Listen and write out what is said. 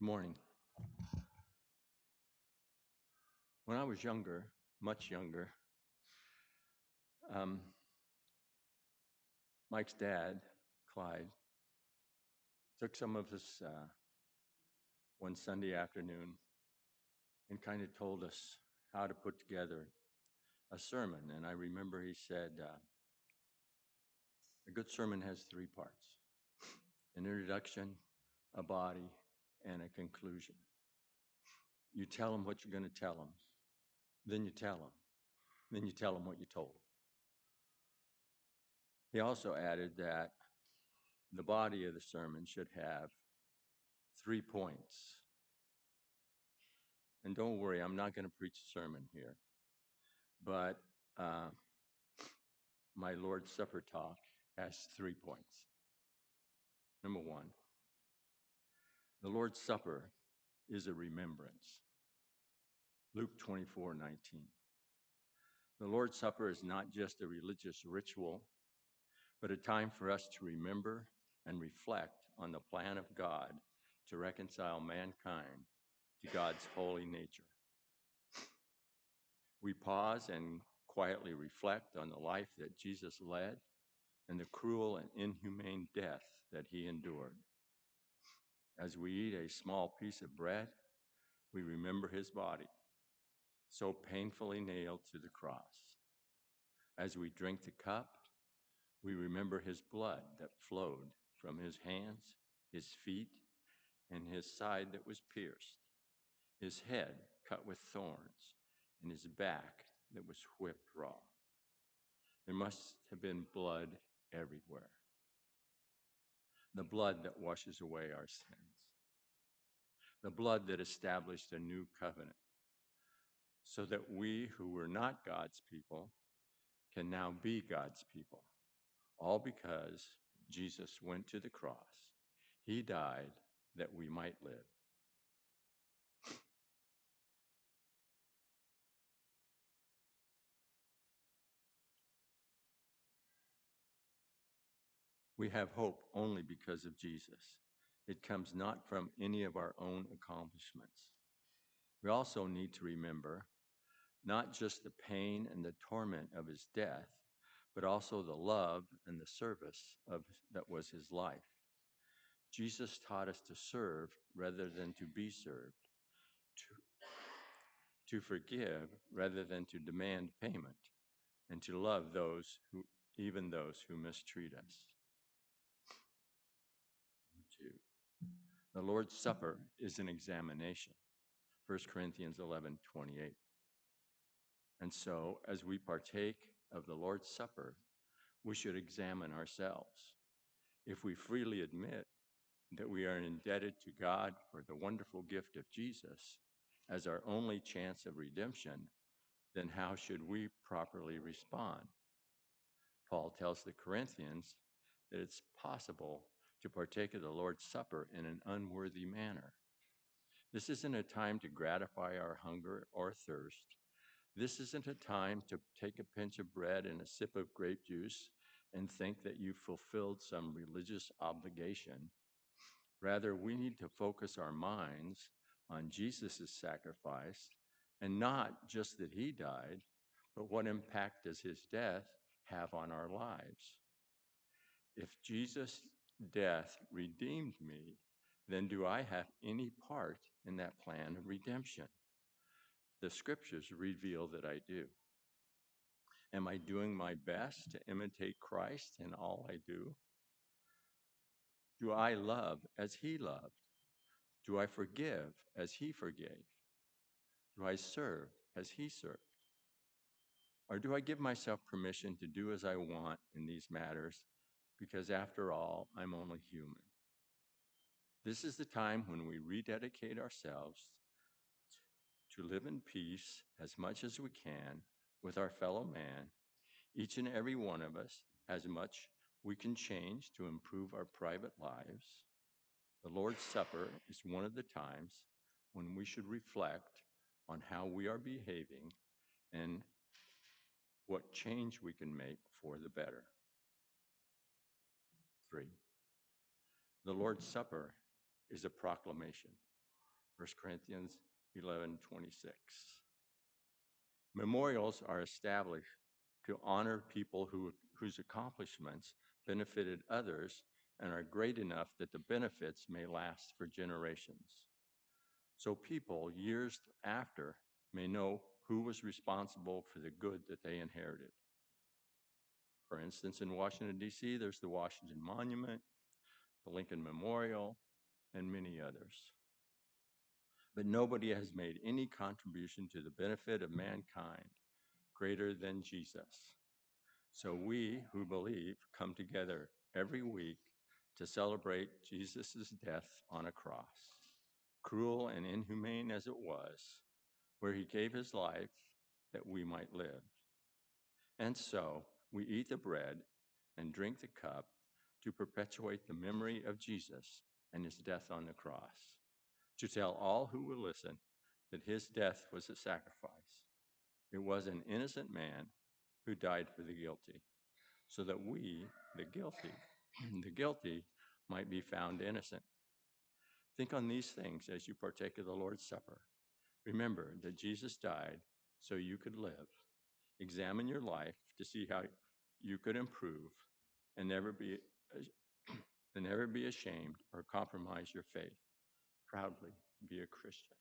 Good morning. When I was younger, much younger, um, Mike's dad, Clyde, took some of us one Sunday afternoon and kind of told us how to put together a sermon. And I remember he said, a good sermon has three parts: an introduction, a body, and a conclusion. You tell them what you're going to tell them, then you tell them, then you tell them what you told them. He also added that the body of the sermon should have 3 points. And don't worry, I'm not going to preach a sermon here, but my Lord's Supper talk has 3 points. Number one, the Lord's Supper is a remembrance. Luke 24:19. The Lord's Supper is not just a religious ritual, but a time for us to remember and reflect on the plan of God to reconcile mankind to God's holy nature. We pause and quietly reflect on the life that Jesus led and the cruel and inhumane death that he endured. As we eat a small piece of bread, we remember his body, so painfully nailed to the cross. As we drink the cup, we remember his blood that flowed from his hands, his feet, and his side that was pierced, his head cut with thorns, and his back that was whipped raw. There must have been blood everywhere. The blood that washes away our sins. The blood that established a new covenant, so that we who were not God's people can now be God's people, all because Jesus went to the cross. He died that we might live. We have hope only because of Jesus. It comes not from any of our own accomplishments. We also need to remember not just the pain and the torment of his death, but also the love and the service that was his life. Jesus taught us to serve rather than to be served, to forgive rather than to demand payment, and to love even those who mistreat us. Number two, the Lord's Supper is an examination. 1 Corinthians 11:28. And so, as we partake of the Lord's Supper, we should examine ourselves. If we freely admit that we are indebted to God for the wonderful gift of Jesus as our only chance of redemption, then how should we properly respond? Paul tells the Corinthians that it's possible to partake of the Lord's Supper in an unworthy manner. This isn't a time to gratify our hunger or thirst. This isn't a time to take a pinch of bread and a sip of grape juice and think that you've fulfilled some religious obligation. Rather, we need to focus our minds on Jesus' sacrifice, and not just that he died, but what impact does his death have on our lives? If Jesus' death redeemed me, then do I have any part in that plan of redemption? The scriptures reveal that I do. Am I doing my best to imitate Christ in all I do? Do I love as he loved? Do I forgive as he forgave? Do I serve as he served? Or do I give myself permission to do as I want in these matters because, after all, I'm only human? This is the time when we rededicate ourselves to live in peace as much as we can with our fellow man. Each and every one of us has much we can change to improve our private lives. The Lord's Supper is one of the times when we should reflect on how we are behaving and what change we can make for the better. 3, the Lord's Supper is a proclamation. 1 Corinthians 11:26. Memorials are established to honor people whose accomplishments benefited others and are great enough that the benefits may last for generations. So people, years after, may know who was responsible for the good that they inherited. For instance, in Washington, D.C., there's the Washington Monument, the Lincoln Memorial, and many others. But nobody has made any contribution to the benefit of mankind greater than Jesus. So we who believe come together every week to celebrate Jesus' death on a cross, cruel and inhumane as it was, where he gave his life that we might live. And so we eat the bread and drink the cup to perpetuate the memory of Jesus and his death on the cross, to tell all who will listen that his death was a sacrifice. It was an innocent man who died for the guilty, so that we, the guilty, the guilty might be found innocent. Think on these things as you partake of the Lord's Supper. Remember that Jesus died so you could live. Examine your life to see how you could improve and never be ashamed or compromise your faith. Proudly be a Christian.